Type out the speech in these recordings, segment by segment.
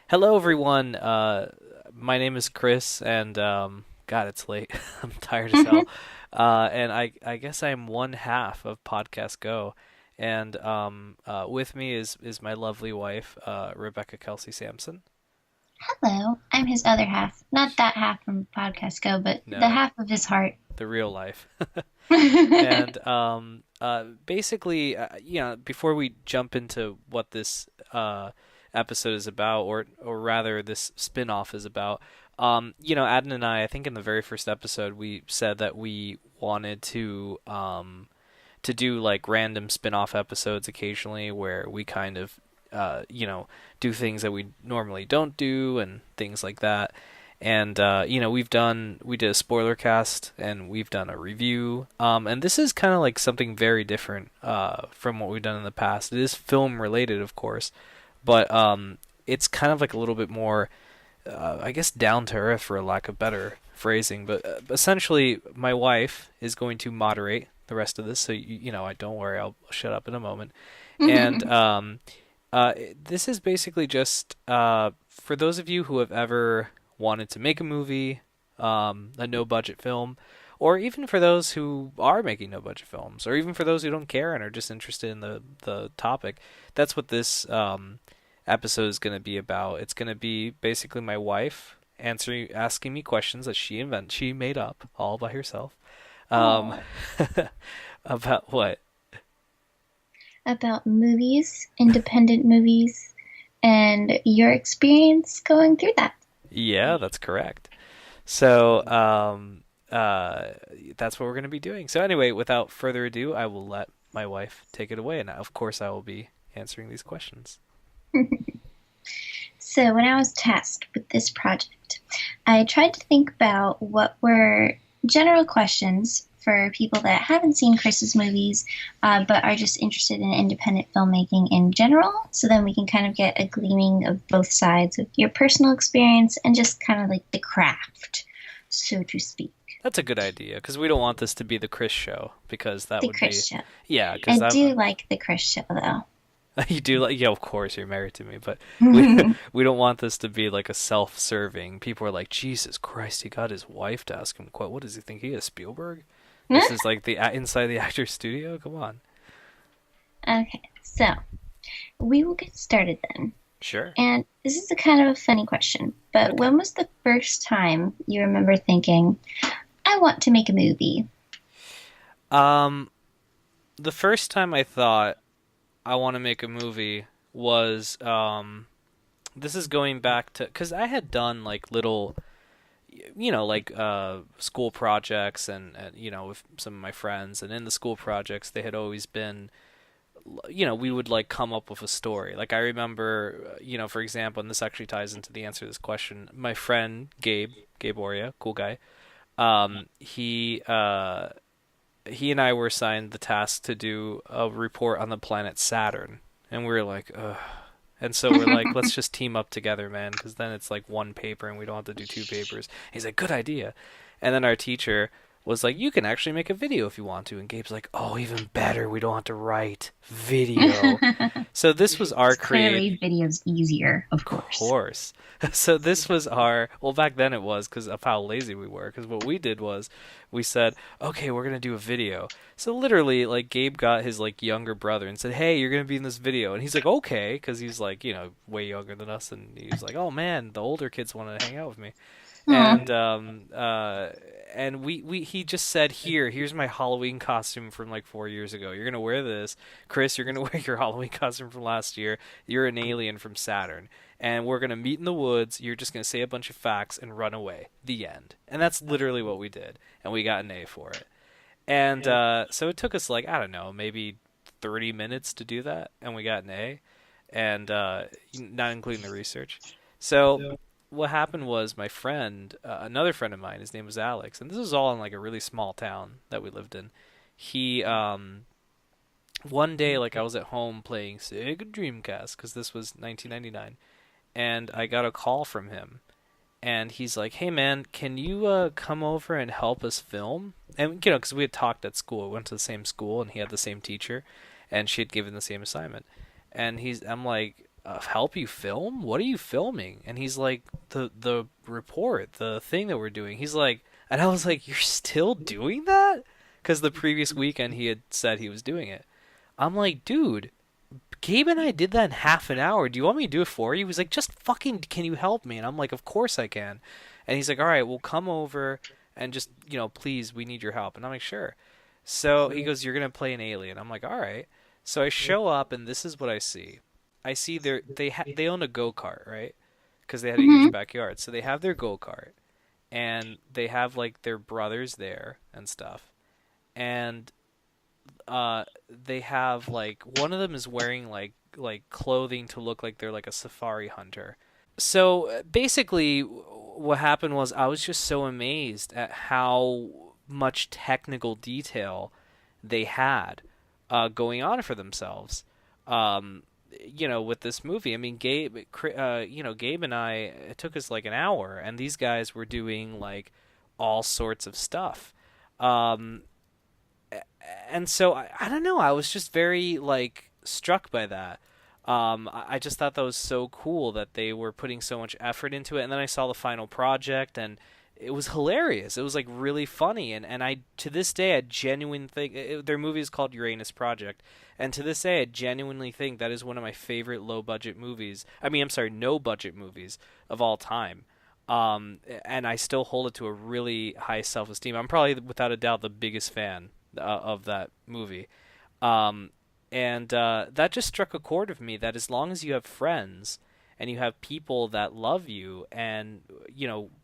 Hello, everyone. My name is Chris, and God, it's late. I'm tired as hell. And I guess I'm one half of Podcast Go, and with me is my lovely wife, Rebecca Kelsey Sampson. Hello, I'm his other half. Not that half from Podcast Go, but the No, half of his heart. the real life. And basically, before we jump into what this episode is about, or rather, this spin-off is about, Adnan and I think in the very first episode, we said that we wanted to do like random spin-off episodes occasionally, where we kind of, do things that we normally don't do and things like that. And we did a spoiler cast and we've done a review. And this is kind of like something very different from what we've done in the past. It is film related, of course, but it's kind of like a little bit more, I guess, down to earth, for a lack of better phrasing. But essentially, my wife is going to moderate the rest of this, so I don't worry, I'll shut up in a moment. And this is basically just for those of you who have ever wanted to make a movie, a no budget film, or even for those who are making no budget films, or even for those who don't care and are just interested in the topic. That's what this episode is going to be about. It's going to be basically my wife asking me questions that she made up all by herself. Um, Oh, about what? about movies, independent movies, and your experience going through that. Yeah, that's correct. So, uh, that's what we're going to be doing. So, anyway, without further ado, I will let my wife take it away. And of course, I will be answering these questions. So, when I was tasked with this project, I tried to think about what were general questions for people that haven't seen Chris's movies, but are just interested in independent filmmaking in general. So then we can kind of get a gleaming of both sides of your personal experience and just kind of like the craft, so to speak. That's a good idea because we don't want this to be the Chris show because that The would Chris be, show. yeah, I because I'm do like the Chris show though. you do like, yeah, of course you're married to me, but we we don't want this to be like a self-serving. People are like, Jesus Christ, he got his wife to ask him what does he think he is, Spielberg? This is like the inside the actor's studio. Come on. Okay, so we will get started then. Sure. And this is a kind of a funny question, but Okay. when was the first time you remember thinking, I want to make a movie? Um, the first time I thought I want to make a movie was this is going back to because I had done like little like school projects and with some of my friends, and in the school projects they had always been, we would like come up with a story. Like I remember, for example, and this actually ties into the answer to this question. My friend Gabe Oria, cool guy. He and I were assigned the task to do a report on the planet Saturn, and we were like, ugh. And so we're like, let's just team up together, man, because then it's like one paper and we don't have to do two papers. He's like, good idea. And then our teacher was like, you can actually make a video if you want to. And Gabe's like, oh, even better. We don't have to write video. So this was our create. Clearly, video's easier, of course. Course. So this was our, well, back then it was because of how lazy we were. Because what we did was we said, okay, we're gonna do a video. So literally, like Gabe got his like younger brother and said, hey, you're gonna be in this video, and he's like, okay, because he's like, way younger than us, and he's like, oh man, the older kids want to hang out with me. Aw. And we he just said, here's my Halloween costume from like 4 years ago. You're gonna wear this. Chris, you're gonna wear your Halloween costume from last year. You're an alien from Saturn, and we're gonna meet in the woods. You're just gonna say a bunch of facts and run away. The end. And that's literally what we did, and we got an A for it. And so it took us like, I don't know, maybe 30 minutes to do that, and we got an A, and not including the research. So what happened was my friend, another friend of mine, his name was Alex, and this was all in like a really small town that we lived in. He one day, like, I was at home playing Sega Dreamcast because this was 1999, and I got a call from him, and he's like, "Hey man, can you come over and help us film?" And because we had talked at school, we went to the same school, and he had the same teacher, and she had given the same assignment. And I'm like, help you film? What are you filming? And he's like, the report, the thing that we're doing. He's like, and I was like, you're still doing that? Because the previous weekend he had said he was doing it. I'm like, dude, Gabe and I did that in half an hour. Do you want me to do it for you? He was like, just fucking, can you help me? And I'm like, of course I can. And he's like, all right, well, come over and just, please, we need your help. And I'm like, sure. So he goes, you're going to play an alien. I'm like, all right. So I show up, and this is what I see. I see they own a go-kart, right? Because they had a huge Mm-hmm. backyard. So they have their go-kart, and they have, like, their brothers there and stuff. And they have like one of them is wearing like clothing to look like they're like a safari hunter. So basically what happened was I was just so amazed at how much technical detail they had going on for themselves. With this movie. I mean, Gabe and I, it took us like an hour, and these guys were doing like all sorts of stuff. Um, and so I don't know. I was just very like struck by that. I just thought that was so cool that they were putting so much effort into it. And then I saw the final project, and it was hilarious. It was like really funny, and I to this day I genuinely think their movie is called Uranus Project, and to this day I genuinely think that is one of my favorite low budget movies. I mean, I'm sorry, no budget movies of all time. And I still hold it to a really high self esteem. I'm probably without a doubt the biggest fan of that movie. Um, and that just struck a chord with me that as long as you have friends and you have people that love you and,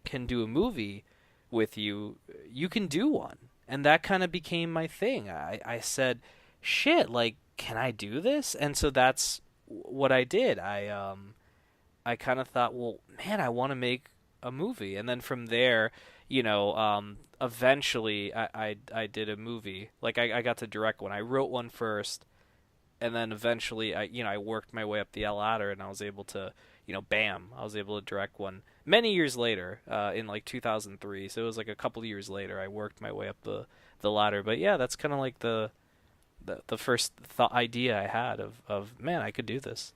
can do a movie with you, you can do one. And that kind of became my thing. I said, shit, like, can I do this? And so that's what I did. I kind of thought, well, man, I want to make a movie, and then from there, eventually, I did a movie. Like I got to direct one. I wrote one first, and then eventually, I worked my way up the ladder, and I was able to, bam, I was able to direct one many years later, in like 2003. So it was like a couple of years later, I worked my way up the ladder. But yeah, that's kind of like the first idea I had of man, I could do this.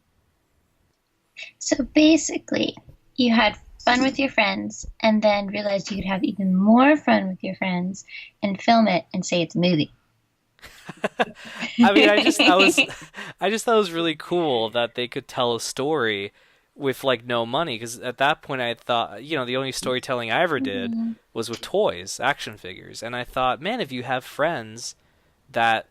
So basically, you had fun with your friends and then realized you could have even more fun with your friends and film it and say it's a movie. I mean, I just thought it was really cool that they could tell a story with like no money. Because at that point, I thought, the only storytelling I ever did Mhm. was with toys, action figures, and I thought, man, if you have friends that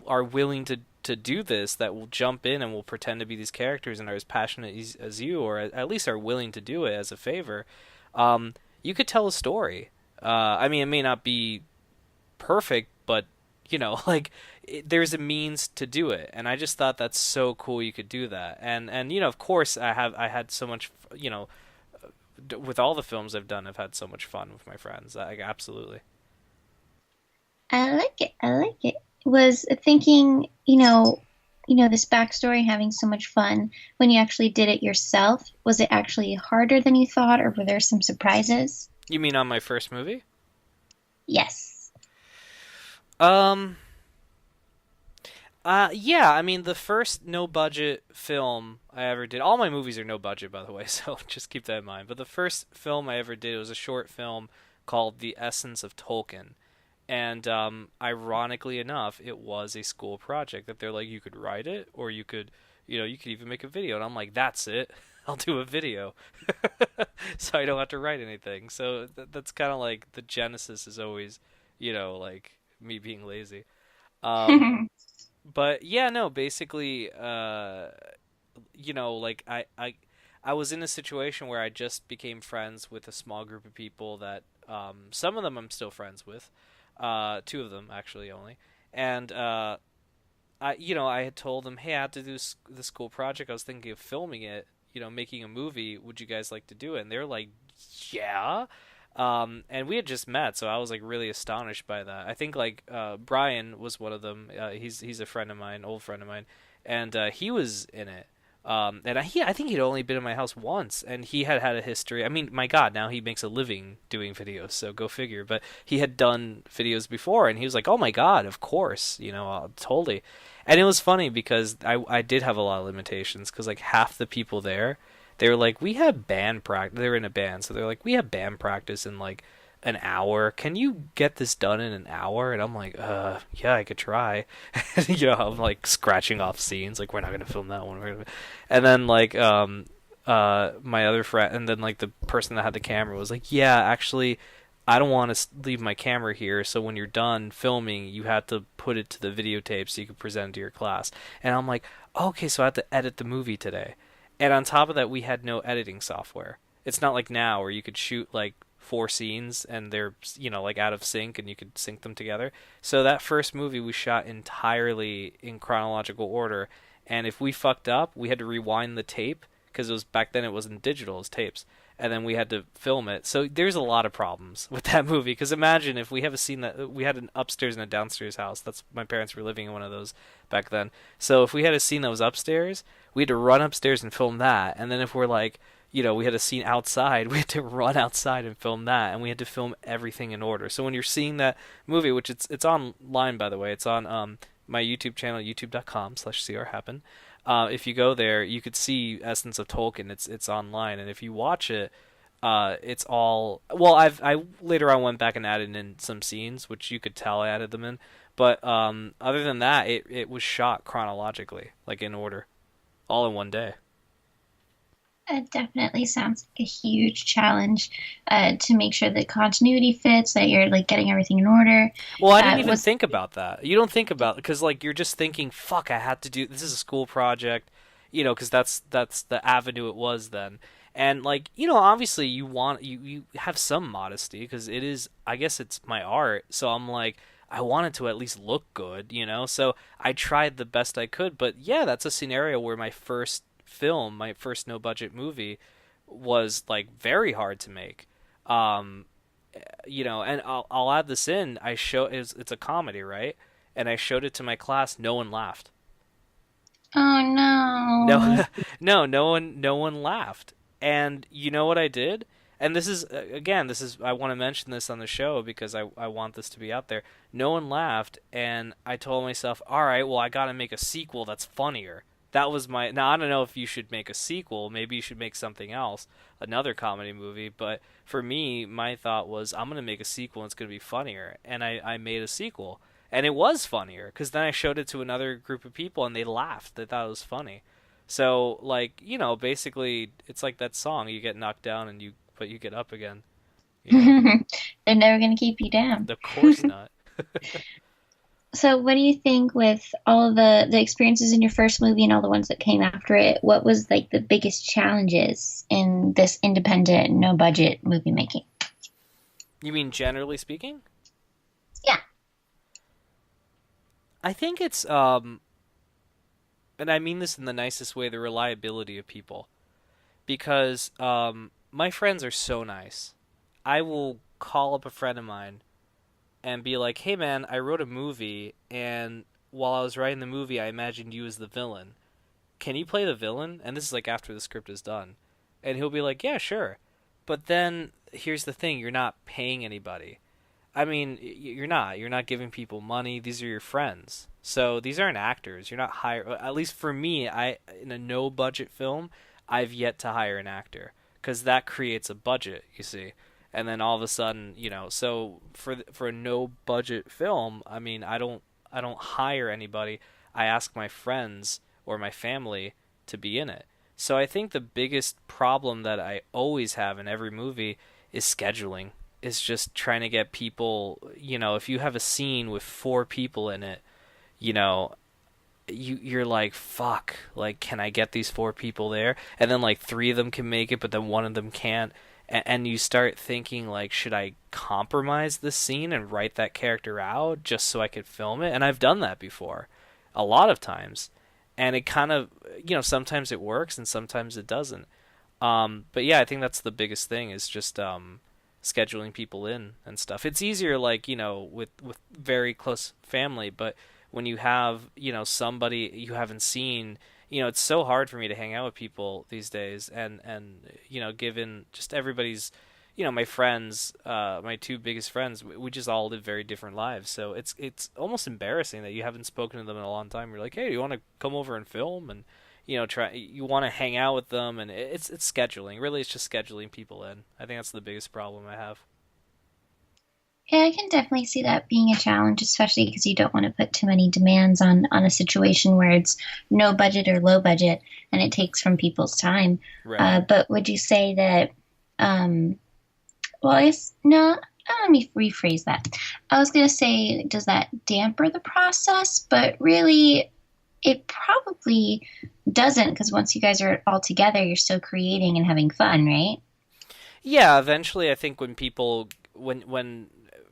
are willing to do this, that will jump in and will pretend to be these characters and are as passionate as you, or at least are willing to do it as a favor, you could tell a story. I mean, it may not be perfect, but like there's a means to do it, and I just thought that's so cool. You could do that, and of course, I had so much, with all the films I've done, I've had so much fun with my friends. Absolutely. I like it. I like it. Was thinking, this backstory, having so much fun when you actually did it yourself. Was it actually harder than you thought, or were there some surprises? You mean on my first movie? Yes. Um. Yeah, I mean the first no budget film I ever did. All my movies are no budget, by the way, so just keep that in mind. But the first film I ever did was a short film called The Essence of Tolkien, and ironically enough, it was a school project that they're like, you could write it, or you could even make a video, and I'm like, that's it. I'll do a video, so I don't have to write anything. So that's kind of like the genesis is always, like me being lazy. Um, but yeah, no, basically, like I was in a situation where I just became friends with a small group of people that some of them I'm still friends with, two of them actually only, and I had told them, hey, I have to do this cool project. I was thinking of filming it, making a movie. Would you guys like to do it? And they're like, yeah. And we had just met, so I was like really astonished by that. I think like Brian was one of them. He's a friend of mine, old friend of mine, and he was in it. And I think he'd only been in my house once, and he had a history. I mean, my God, now he makes a living doing videos, so go figure. But he had done videos before, and he was like, "Oh my God, of course, totally." And it was funny because I did have a lot of limitations because like half the people there, they were like, we have band practice. They were in a band, so they're like, we have band practice in like an hour. Can you get this done in an hour? And I'm like, yeah, I could try. You know, I'm like scratching off scenes, like we're not gonna film that one. And then like my other friend, and then like the person that had the camera was like, yeah, actually, I don't want to leave my camera here, so when you're done filming, you have to put it to the videotape so you can present it to your class. And I'm like, okay, so I have to edit the movie today. And on top of that, we had no editing software. It's not like now where you could shoot like four scenes and they're, you know, like out of sync and you could sync them together. So that first movie we shot entirely in chronological order. And if we fucked up, we had to rewind the tape because it was back then it wasn't digital, it was tapes, and then we had to film it. So there's a lot of problems with that movie. Because imagine if we have a scene that we had an upstairs and a downstairs house. That's my parents were living in one of those back then. So if we had a scene that was upstairs, we had to run upstairs and film that. And then if we're like, you know, we had a scene outside, we had to run outside and film that, and we had to film everything in order. So when you're seeing that movie, which it's online by the way, it's on my YouTube channel, youtube.com/crhappen. If you go there, you could see Essence of Tolkien. It's online, and if you watch it, it's all well. I later on went back and added in some scenes, which you could tell I added them in. But other than that, it was shot chronologically, like in order, all in one day. It definitely sounds like a huge challenge to make sure that continuity fits, that you're like getting everything in order. Well, I didn't even Was think about that. You don't think about because like you're just thinking, "Fuck, I had to do this is a school project," you know, because that's the avenue it was then. And like you know, obviously you have some modesty because it is. I guess it's my art, so I'm like I want it to at least look good, you know. So I tried the best I could, but yeah, that's a scenario where my first film, my first no budget movie, was like very hard to make. Um, you know, and I'll add this in. It's a comedy, right? And I showed it to my class. No one laughed. oh No, no. no one laughed. And you know what I did? And this is again, this is I want to mention this on the show because I want this to be out there. No one laughed, and I told myself, all right, well I got to make a sequel that's funnier. That was my now I don't know if you should make a sequel. Maybe you should make something else, another comedy movie. But for me, my thought was I'm gonna make a sequel and it's gonna be funnier. And I made a sequel, and it was funnier because then I showed it to another group of people and they laughed. They thought it was funny. So like you know, basically it's like that song: you get knocked down and you get up again. You know, They're never going to keep you down. of course not. So, what do you think with all of the experiences in your first movie and all the ones that came after it? What was like the biggest challenges in this independent, no budget movie making? You mean generally speaking? Yeah. I think it's and I mean this in the nicest way, the reliability of people. Because my friends are so nice. I will call up a friend of mine and be like, "Hey man, I wrote a movie and while I was writing the movie, I imagined you as the villain. Can you play the villain?" And this is like after the script is done. And he'll be like, "Yeah, sure." But then here's the thing, you're not paying anybody. I mean, you're not giving people money. These are your friends. So these aren't actors. You're not hire. At least for me, I in a no budget film, I've yet to hire an actor because that creates a budget. You see, and then all of a sudden, you know, so for a no budget film, I mean, I don't hire anybody. I ask my friends or my family to be in it. So I think the biggest problem that I always have in every movie is scheduling. Is just trying to get people, you know, if you have a scene with four people in it, you know, you're like, fuck, like can I get these four people there? And then like three of them can make it, but then one of them can't. And you start thinking like, should I compromise this scene and write that character out just so I could film it? And I've done that before, a lot of times, and it kind of, you know, sometimes it works and sometimes it doesn't. But yeah, I think that's the biggest thing is just scheduling people in and stuff. It's easier like, you know, with very close family, but when you have, you know, somebody you haven't seen, you know, it's so hard for me to hang out with people these days and you know, given just everybody's, my friends, my two biggest friends, we just all live very different lives. So it's almost embarrassing that you haven't spoken to them in a long time. You're like, hey, do you want to come over and film? And you want to hang out with them, and it's scheduling. Really, it's just scheduling people in. I think that's the biggest problem I have. Yeah, I can definitely see that being a challenge, especially because you don't want to put too many demands on a situation where it's no budget or low budget and it takes from people's time. Right. But would you say that, well, I guess, no, let me rephrase that. I was going to say, does that damper the process? But really, it probably doesn't because once you guys are all together, you're still creating and having fun, right? Yeah, eventually I think when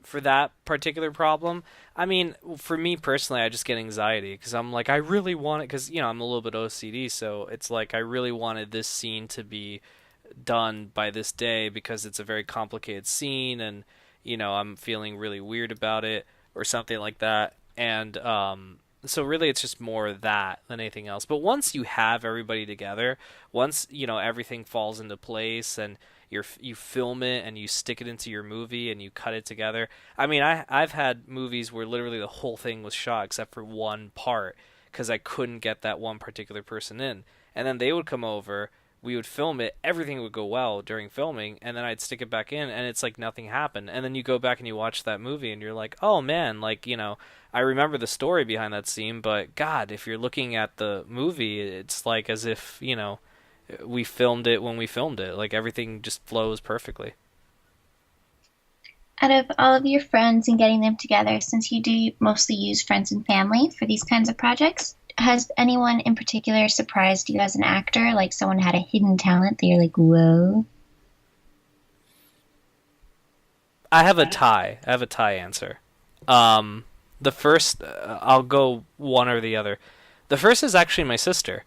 for that particular problem, I mean, for me personally, I just get anxiety because I'm like I really want it because I'm a little bit OCD, so it's like I really wanted this scene to be done by this day because it's a very complicated scene and I'm feeling really weird about it or something like that. And so really it's just more that than anything else. But once you have everybody together, once everything falls into place and you film it and you stick it into your movie and you cut it together. I mean, I've had movies where literally the whole thing was shot except for one part because I couldn't get that one particular person in. And then they would come over, we would film it, everything would go well during filming, and then I'd stick it back in, and it's like nothing happened. And then you go back and you watch that movie, and you're like, oh man, like, I remember the story behind that scene, but God, if you're looking at the movie, it's like as if, we filmed it when we filmed it. Like everything just flows perfectly. Out of all of your friends and getting them together, since you do mostly use friends and family for these kinds of projects, has anyone in particular surprised you as an actor? Like someone had a hidden talent that you're like, whoa? I have a tie answer. The first, I'll go one or the other. The first is actually my sister.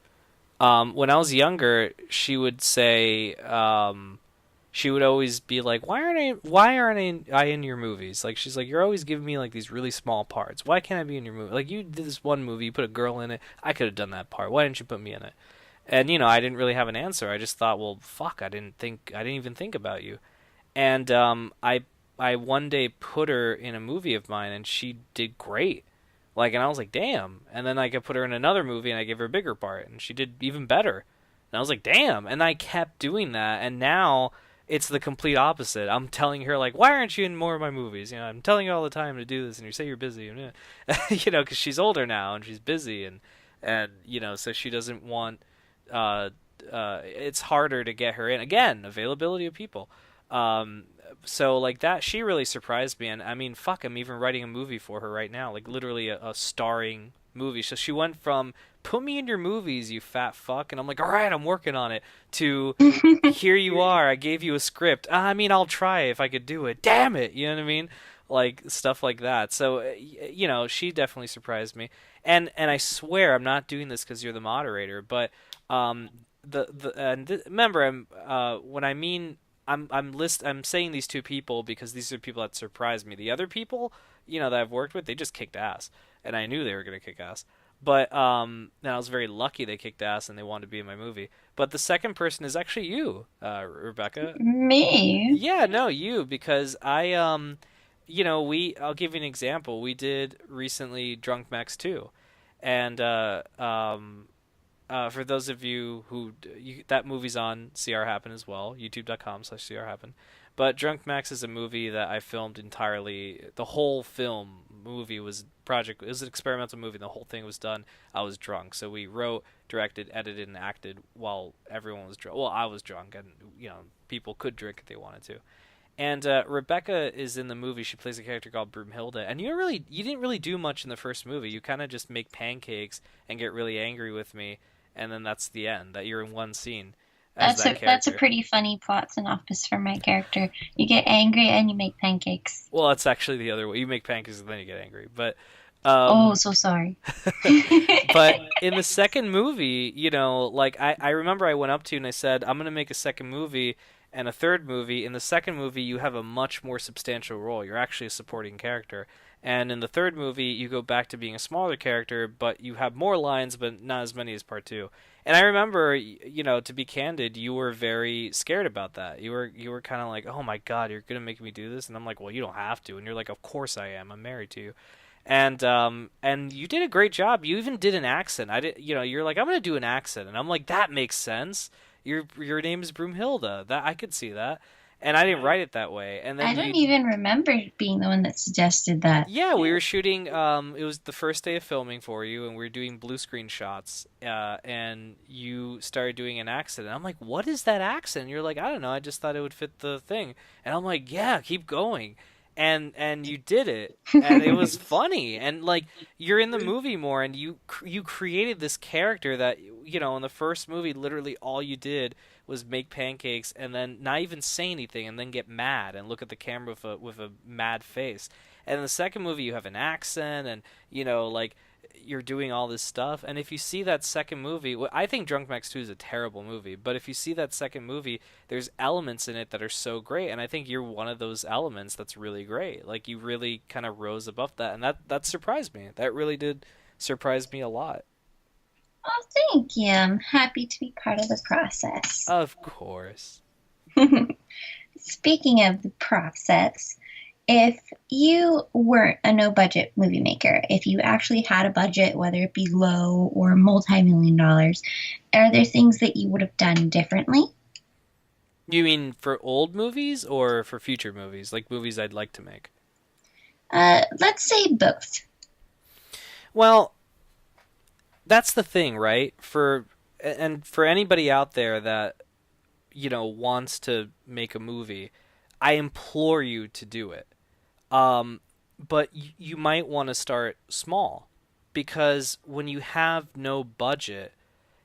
When I was younger, she would say, she would always be like, why aren't I in your movies? Like, she's like, you're always giving me like these really small parts. Why can't I be in your movie? Like, you did this one movie, you put a girl in it. I could have done that part. Why didn't you put me in it? And, I didn't really have an answer. I just thought, well, fuck, I didn't even think about you. And, I one day put her in a movie of mine and she did great. Like, and I was like, damn. And then I could put her in another movie and I gave her a bigger part and she did even better. And I was like, damn. And I kept doing that. And now it's the complete opposite. I'm telling her, like, why aren't you in more of my movies? I'm telling you all the time to do this and you say you're busy. And, because she's older now and she's busy. And so she doesn't want, it's harder to get her in. Again, availability of people. So like that, she really surprised me, and I mean, fuck, I'm even writing a movie for her right now, like literally a starring movie. So she went from "put me in your movies, you fat fuck," and I'm like, all right, I'm working on it, to here you are, I gave you a script. I mean, I'll try if I could do it. Damn it, you know what I mean? Like stuff like that. So she definitely surprised me, and I swear I'm not doing this because you're the moderator, but remember when I mean I'm saying these two people because these are people that surprised me. The other people, that I've worked with, they just kicked ass, and I knew they were gonna kick ass. But and I was very lucky they kicked ass and they wanted to be in my movie. But the second person is actually you, Rebecca. Me? Yeah, no, you, because I'll give you an example. We did recently Drunk Max 2, and for those of you who that movie's on CR Happen as well, youtube.com/CR Happen. But Drunk Max is a movie that I filmed entirely. The whole film movie it was an experimental movie. The whole thing was done. I was drunk, so we wrote, directed, edited, and acted while everyone was drunk. Well, I was drunk, and people could drink if they wanted to. And Rebecca is in the movie. She plays a character called Broomhilda. And you didn't really do much in the first movie. You kind of just make pancakes and get really angry with me, and then that's the end. That you're in one scene as that That's a character. pretty funny plot synopsis for my character. You get angry and you make pancakes. Well, that's actually the other way. You make pancakes and then you get angry. But Oh, um, so sorry. but in the second movie, like I remember I went up to you and I said, I'm gonna make a second movie and a third movie. In the second movie, you have a much more substantial role. You're actually a supporting character. And in the third movie, you go back to being a smaller character, but you have more lines, but not as many as part two. And I remember, to be candid, you were very scared about that. You were kind of like, "Oh my God, you're gonna make me do this," and I'm like, "Well, you don't have to." And you're like, "Of course I am. I'm married to you." And you did a great job. You even did an accent. I did, you're like, "I'm gonna do an accent," and I'm like, "That makes sense. Your name is Broomhilda. That I could see that." And I didn't write it that way. And I then don't you even remember being the one that suggested that. Yeah, we were shooting. It was the first day of filming for you, and we were doing blue screen shots. And you started doing an accent, and I'm like, "What is that accent?" And you're like, "I don't know. I just thought it would fit the thing." And I'm like, "Yeah, keep going." And you did it, and it was funny. And like you're in the movie more, and you created this character that in the first movie, literally all you did was make pancakes and then not even say anything and then get mad and look at the camera with a mad face. And in the second movie you have an accent and like you're doing all this stuff. And if you see that second movie, I think Drunk Max 2 is a terrible movie, but if you see that second movie, there's elements in it that are so great, and I think you're one of those elements that's really great. Like you really kind of rose above that, and that surprised me. That really did surprise me a lot. Oh, thank you. I'm happy to be part of the process. Of course. Speaking of the process, if you weren't a no budget movie maker, if you actually had a budget, whether it be low or multi-million dollars, are there things that you would have done differently? You mean for old movies or for future movies, like movies I'd like to make? Let's say both. Well, that's the thing, right? For anybody out there that wants to make a movie, I implore you to do it. But you might want to start small, because when you have no budget,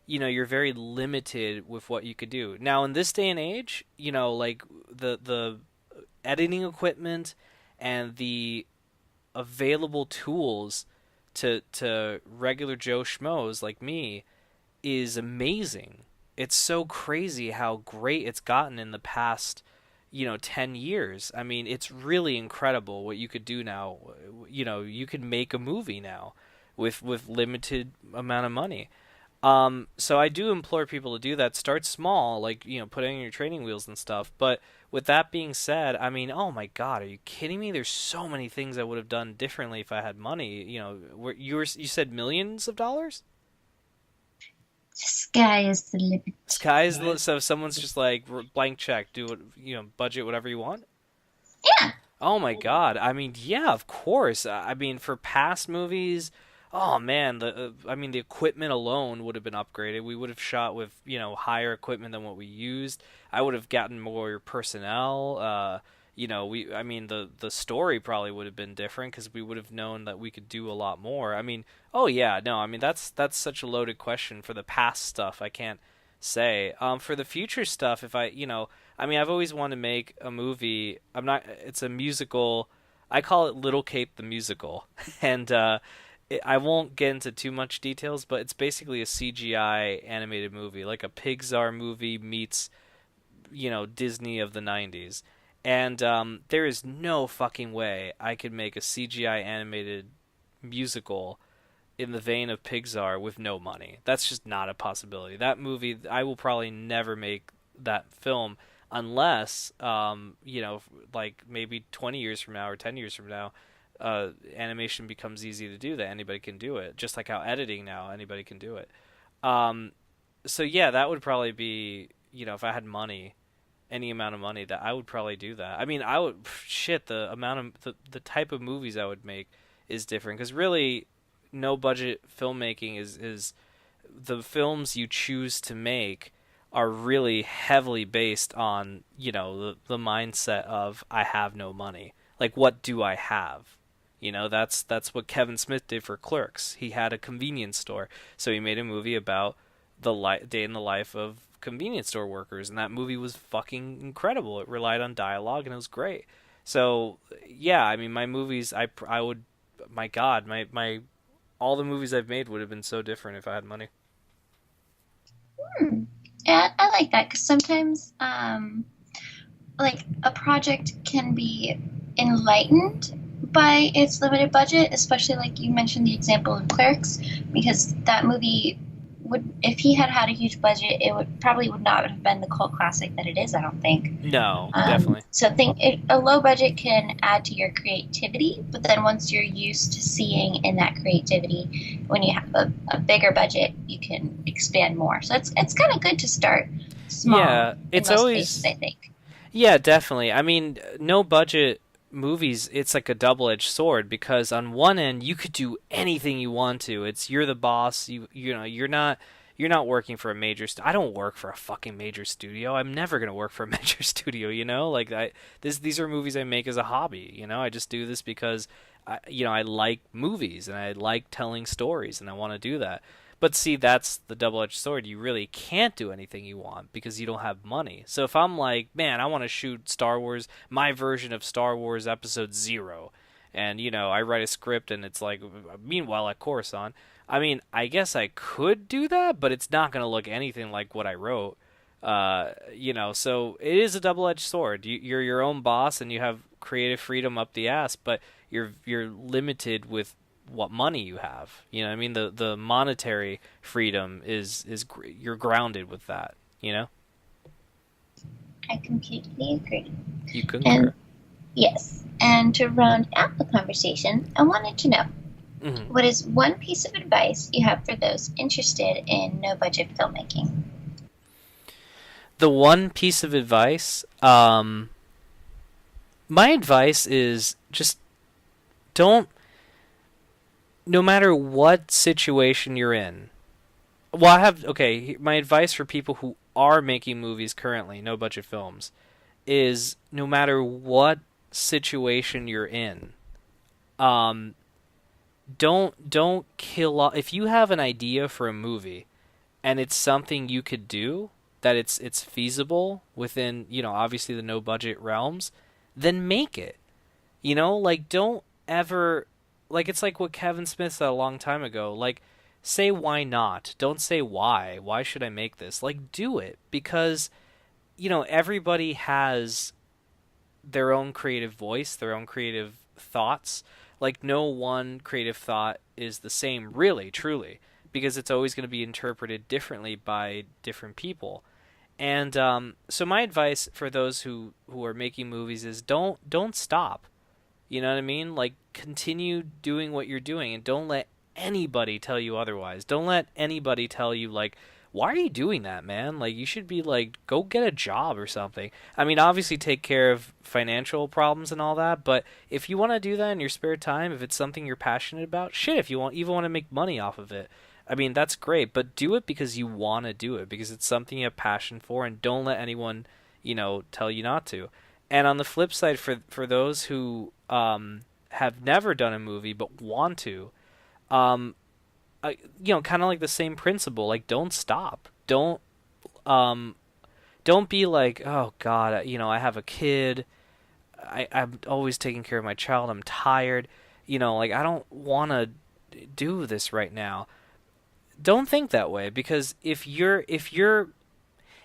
you're very limited with what you could do. Now, in this day and age, like the editing equipment and the available tools to regular Joe Schmoes like me is amazing. It's so crazy how great it's gotten in the past, 10 years. I mean, it's really incredible what you could do now. You could make a movie now with limited amount of money. So I do implore people to do that. Start small, like, putting in your training wheels and stuff. But with that being said, I mean, oh my God, are you kidding me? There's so many things I would have done differently if I had money. You said millions of dollars? Sky is the limit. So if someone's just like blank check, do what, budget whatever you want. Yeah. Oh my God. I mean, yeah, of course. I mean, for past movies, oh man, the equipment alone would have been upgraded. We would have shot with, higher equipment than what we used. I would have gotten more personnel. The story probably would have been different because we would have known that we could do a lot more. I mean, oh yeah, no, I mean that's such a loaded question. For the past stuff, I can't say. For the future stuff, if I've always wanted to make a movie. It's a musical. I call it Little Cape the Musical, and I won't get into too much details, but it's basically a CGI animated movie, like a Pixar movie meets, Disney of the 90s. And there is no fucking way I could make a CGI animated musical in the vein of Pixar with no money. That's just not a possibility. That movie, I will probably never make that film unless, like maybe 20 years from now or 10 years from now, animation becomes easy to do, that anybody can do it, just like how editing now anybody can do it. So yeah, that would probably be, if I had money, any amount of money, that I would probably do that. I mean, I would shit the amount of the type of movies I would make is different, because really no budget filmmaking is the films you choose to make are really heavily based on, the mindset of I have no money. Like, what do I have? That's what Kevin Smith did for Clerks. He had a convenience store, so he made a movie about the day in the life of convenience store workers, and that movie was fucking incredible. It relied on dialogue, and it was great. So yeah, I mean, my movies, I would, my God, my all the movies I've made would have been so different if I had money. Yeah, I like that, because sometimes, like, a project can be enlightened by its limited budget, especially like you mentioned the example of Clerks, because that movie would if he had had a huge budget, it would not have been the cult classic that it is. I don't think. No, definitely. So I think a low budget can add to your creativity, but then once you're used to seeing in that creativity, when you have a bigger budget, you can expand more. So it's kind of good to start small Yeah, in it's most always cases, I think. yeah, definitely. I mean, no budget movies, it's like a double-edged sword because on one end you could do anything you want to. It's you're the boss. You're not working for a major I don't work for a fucking major studio. I'm never going to work for a major studio, you know? Like these are movies I make as a hobby, you know? I just do this because I like movies and I like telling stories and I want to do that. But see, that's the double-edged sword. You really can't do anything you want because you don't have money. So if I'm like, man, I want to shoot Star Wars, my version of Star Wars Episode Zero, and I write a script and it's like, meanwhile at Coruscant, I mean, I guess I could do that, but it's not going to look anything like what I wrote. So it is a double-edged sword. You're your own boss and you have creative freedom up the ass, but you're limited with what money you have. You know what I mean? The monetary freedom you're grounded with that, you know? I completely agree. You concur. And yes, and to round out the conversation, I wanted to know Hmm. what is one piece of advice you have for those interested in no budget filmmaking? The one piece of advice, my advice is just don't, no matter what situation you're in. Well, my advice for people who are making movies currently, no budget films, is no matter what situation you're in, um, don't kill off. If you have an idea for a movie and it's something you could do, that it's feasible within, obviously the no budget realms, then make it. Like don't ever, like it's like what Kevin Smith said a long time ago, like say why not. Don't say why. Why should I make this? Like do it because everybody has their own creative voice, their own creative thoughts. Like no one creative thought is the same, really, truly, because it's always going to be interpreted differently by different people. And so my advice for those who are making movies is don't stop. You know what I mean? Like continue doing what you're doing and don't let anybody tell you otherwise. Don't let anybody tell you like, why are you doing that, man? Like you should be like, go get a job or something. I mean, obviously take care of financial problems and all that, but if you want to do that in your spare time, if it's something you're passionate about, shit, if you even want to make money off of it, I mean, that's great, but do it because you want to do it, because it's something you have passion for, and don't let anyone, tell you not to. And on the flip side, for those who have never done a movie but want to, um, kind of like the same principle. Like, don't stop. Um, don't be like, oh God, I have a kid. I'm always taking care of my child. I'm tired. Like I don't want to do this right now. Don't think that way because if you're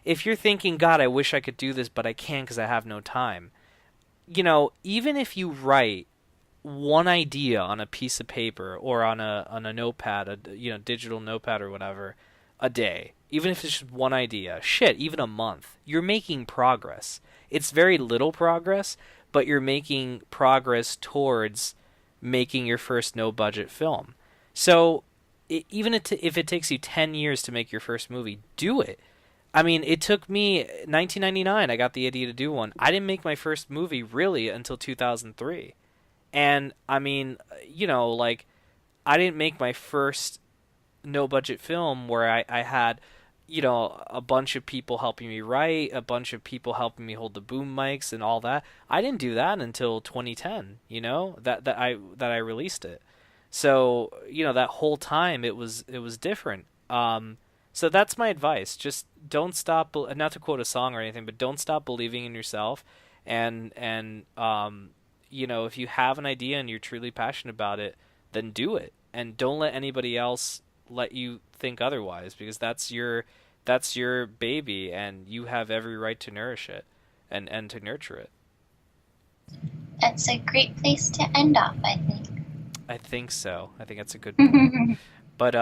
thinking, God, I wish I could do this, but I can't because I have no time. Even if you write one idea on a piece of paper or on a notepad, digital notepad or whatever, a day, even if it's just one idea, shit, even a month, you're making progress. It's very little progress, but you're making progress towards making your first no budget film. So even if it takes you 10 years to make your first movie, do it. I mean, it took me 1999. I got the idea to do one. I didn't make my first movie really until 2003. And I mean, like I didn't make my first no budget film where I had, a bunch of people helping me write, a bunch of people helping me hold the boom mics and all that. I didn't do that until 2010, that I released it. So, that whole time it was different. So that's my advice. Just don't stop, not to quote a song or anything, but don't stop believing in yourself and if you have an idea and you're truly passionate about it, then do it. And don't let anybody else let you think otherwise because that's your baby and you have every right to nourish it and to nurture it. That's a great place to end off, I think. I think so. I think that's a good point. But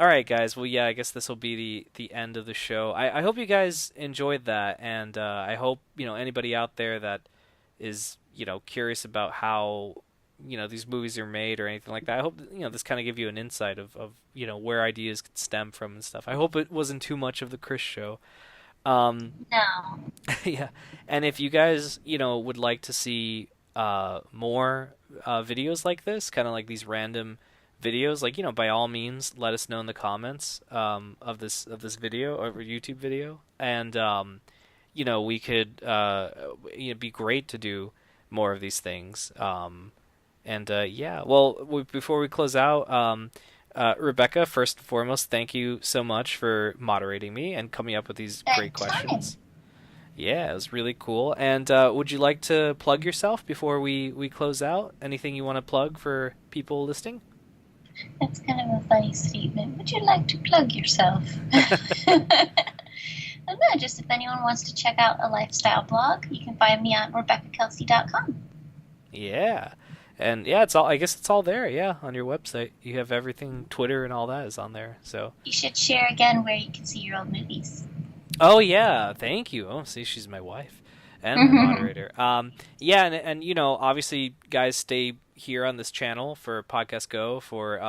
All right, guys. Well, yeah, I guess this will be the end of the show. I hope you guys enjoyed that, and I hope anybody out there that is curious about how these movies are made or anything like that. I hope this kind of give you an insight of where ideas could stem from and stuff. I hope it wasn't too much of the Chris show. Um, No. yeah, and if you guys would like to see more videos like this, kind of like these random videos, like by all means let us know in the comments of this video or YouTube video, and we could it'd be great to do more of these things. And yeah, well, before we close out, Rebecca, first and foremost, thank you so much for moderating me and coming up with these great Anytime. questions. Yeah, it was really cool. And would you like to plug yourself before we close out? Anything you want to plug for people listening? That's kind of a funny statement. Would you like to plug yourself? No, just if anyone wants to check out a lifestyle blog, you can find me on RebeccaKelsey.com. Yeah. And yeah, it's all. I guess it's all there. Yeah, on your website, you have everything. Twitter and all that is on there. So. You should share again where you can see your old movies. Oh yeah, thank you. Oh, see, she's my wife and my moderator. Yeah, and obviously, guys, stay here on this channel for Podcast Go for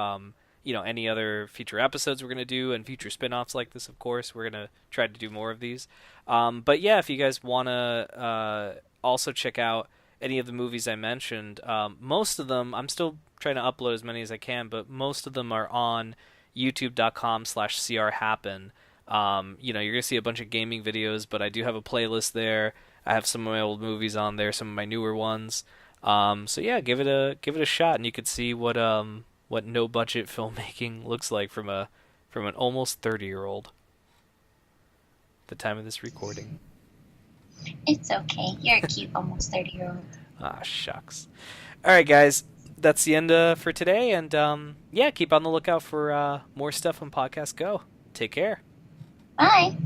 any other future episodes we're gonna do and future spin-offs like this. Of course, we're gonna try to do more of these. But yeah, if you guys wanna also check out any of the movies I mentioned, most of them I'm still trying to upload as many as I can, but most of them are on youtube.com/crhappen. You're gonna see a bunch of gaming videos, but I do have a playlist there. I have some of my old movies on there, some of my newer ones. So yeah, give it a shot, and you could see what no budget filmmaking looks like from an almost 30-year-old at the time of this recording. It's okay. You're a cute almost 30-year-old. Ah, shucks. All right, guys, that's the end for today, and yeah, keep on the lookout for more stuff on Podcast Go. Take care. Bye.